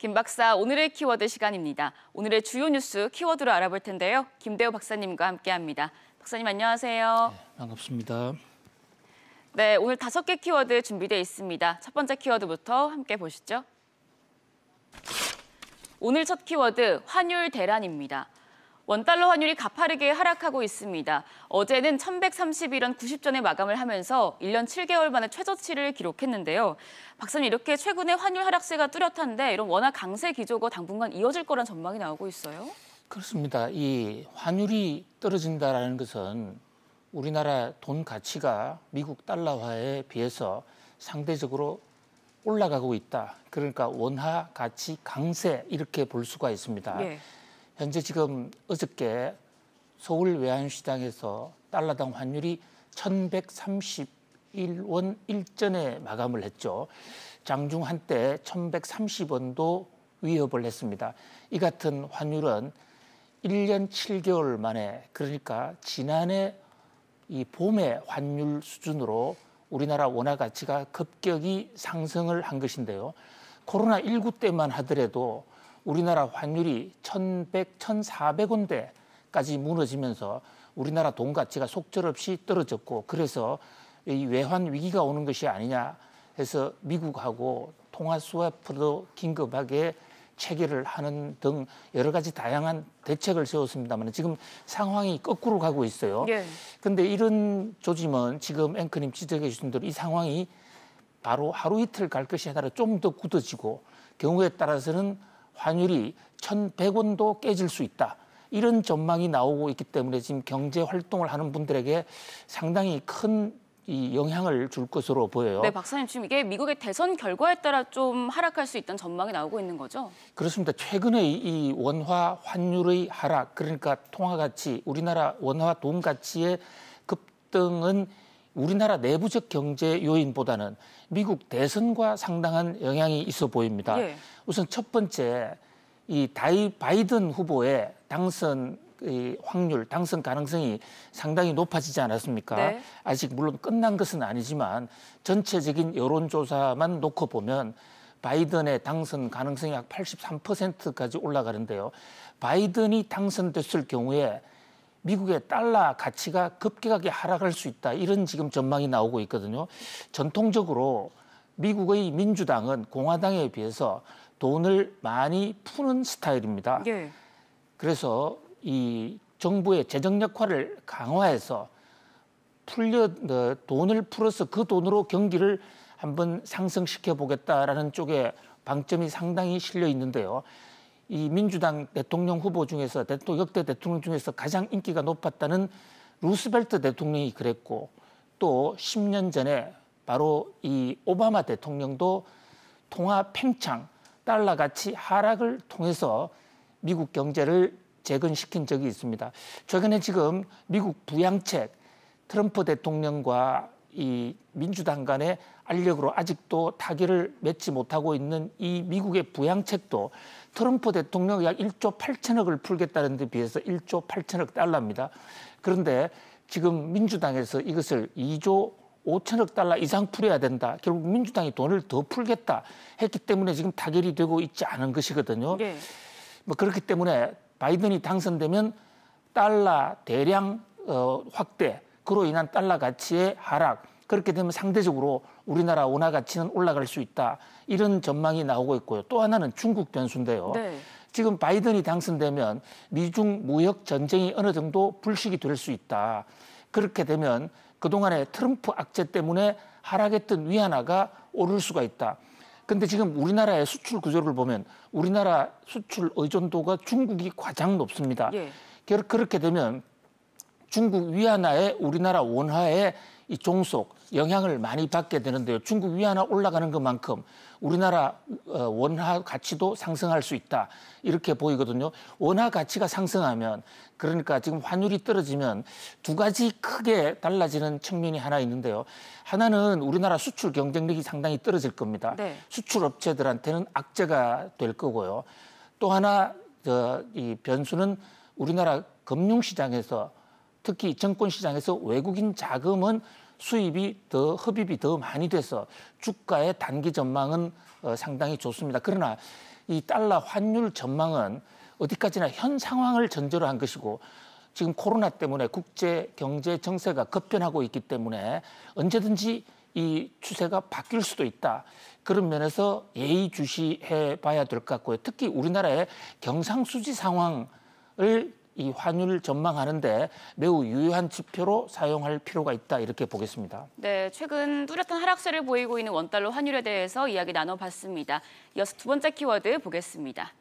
김 박사, 오늘의 키워드 시간입니다. 오늘의 주요 뉴스 키워드로 알아볼 텐데요. 김대호 박사님과 함께합니다. 박사님 안녕하세요. 네, 반갑습니다. 네, 오늘 5개 키워드 준비되어 있습니다. 첫 번째 키워드부터 함께 보시죠. 오늘 첫 키워드, 환율 대란입니다. 원달러 환율이 가파르게 하락하고 있습니다. 어제는 1131원 90전에 마감을 하면서 1년 7개월 만에 최저치를 기록했는데요. 박사님, 이렇게 최근에 환율 하락세가 뚜렷한데 이런 원화 강세 기조가 당분간 이어질 거란 전망이 나오고 있어요? 그렇습니다. 이 환율이 떨어진다는 것은 우리나라 돈 가치가 미국 달러화에 비해서 상대적으로 올라가고 있다. 그러니까 원화 가치 강세 이렇게 볼 수가 있습니다. 예. 현재 지금 어저께 서울 외환시장에서 달러당 환율이 1131원 1전에 마감을 했죠. 장중 한때 1130원도 위협을 했습니다. 이 같은 환율은 1년 7개월 만에, 그러니까 지난해 이 봄의 환율 수준으로 우리나라 원화 가치가 급격히 상승을 한 것인데요. 코로나19 때만 하더라도 우리나라 환율이 1,100, 1,400원대까지 무너지면서 우리나라 돈 가치가 속절없이 떨어졌고, 그래서 이 외환 위기가 오는 것이 아니냐 해서 미국하고 통화 스와프도 긴급하게 체결을 하는 등 여러 가지 다양한 대책을 세웠습니다만 지금 상황이 거꾸로 가고 있어요. 그런데 이런 조짐은 지금 앵커님 지적해 주신 대로 이 상황이 바로 하루 이틀 갈 것이 아니라 좀 더 굳어지고 경우에 따라서는 환율이 1,100원도 깨질 수 있다. 이런 전망이 나오고 있기 때문에 지금 경제 활동을 하는 분들에게 상당히 큰 이 영향을 줄 것으로 보여요. 네, 박사님, 지금 이게 미국의 대선 결과에 따라 좀 하락할 수 있다는 전망이 나오고 있는 거죠? 그렇습니다. 최근에 이 원화 환율의 하락, 그러니까 통화 가치, 우리나라 원화 돈 가치의 급등은 우리나라 내부적 경제 요인보다는 미국 대선과 상당한 영향이 있어 보입니다. 우선 첫 번째, 이 바이든 후보의 당선 확률, 당선 가능성이 상당히 높아지지 않았습니까? 네. 아직 물론 끝난 것은 아니지만 전체적인 여론조사만 놓고 보면 바이든의 당선 가능성이 약 83%까지 올라가는데요. 바이든이 당선됐을 경우에 미국의 달러 가치가 급격하게 하락할 수 있다. 이런 지금 전망이 나오고 있거든요. 전통적으로 미국의 민주당은 공화당에 비해서 돈을 많이 푸는 스타일입니다. 그래서 이 정부의 재정 역할을 강화해서 돈을 풀어서 그 돈으로 경기를 한번 상승시켜 보겠다라는 쪽에 방점이 상당히 실려 있는데요. 이 민주당 대통령 후보 중에서 역대 대통령 중에서 가장 인기가 높았다는 루스벨트 대통령이 그랬고, 또 10년 전에 바로 이 오바마 대통령도 통화 팽창, 달러 가치 하락을 통해서 미국 경제를 재건시킨 적이 있습니다. 최근에 지금 미국 부양책, 트럼프 대통령과 이 민주당 간의 알력으로 아직도 타결을 맺지 못하고 있는 이 미국의 부양책도 트럼프 대통령이 약 1조 8천억을 풀겠다는 데 비해서 1조 8천억 달러입니다. 그런데 지금 민주당에서 이것을 2조 5천억 달러 이상 풀어야 된다. 결국 민주당이 돈을 더 풀겠다 했기 때문에 지금 타결이 되고 있지 않은 것이거든요. 뭐 그렇기 때문에 바이든이 당선되면 달러 대량 확대, 그로 인한 달러 가치의 하락, 그렇게 되면 상대적으로 우리나라 원화 가치는 올라갈 수 있다. 이런 전망이 나오고 있고요. 또 하나는 중국 변수인데요. 지금 바이든이 당선되면 미중 무역 전쟁이 어느 정도 불식이 될 수 있다. 그렇게 되면 그동안의 트럼프 악재 때문에 하락했던 위안화가 오를 수가 있다. 근데 지금 우리나라의 수출 구조를 보면 우리나라 수출 의존도가 중국이 가장 높습니다. 그렇게 되면 중국 위안화에 우리나라 원화의 이 종속 영향을 많이 받게 되는데요. 중국 위안화 올라가는 것만큼 우리나라 원화 가치도 상승할 수 있다. 이렇게 보이거든요. 원화 가치가 상승하면, 그러니까 지금 환율이 떨어지면 두 가지 크게 달라지는 측면이 하나 있는데요. 하나는 우리나라 수출 경쟁력이 상당히 떨어질 겁니다. 수출 업체들한테는 악재가 될 거고요. 또 하나 이 변수는 우리나라 금융시장에서, 특히 정권시장에서 외국인 자금은 수입이 더 흡입이 더 많이 돼서 주가의 단기 전망은 상당히 좋습니다. 그러나 이 달러 환율 전망은 어디까지나 현 상황을 전제로 한 것이고 지금 코로나 때문에 국제 경제 정세가 급변하고 있기 때문에 언제든지 이 추세가 바뀔 수도 있다. 그런 면에서 예의주시해 봐야 될 것 같고요. 특히 우리나라의 경상수지 상황을 이 환율 전망하는데 매우 유효한 지표로 사용할 필요가 있다 이렇게 보겠습니다. 네, 최근 뚜렷한 하락세를 보이고 있는 원달러 환율에 대해서 이야기 나눠봤습니다. 이어서 두 번째 키워드 보겠습니다.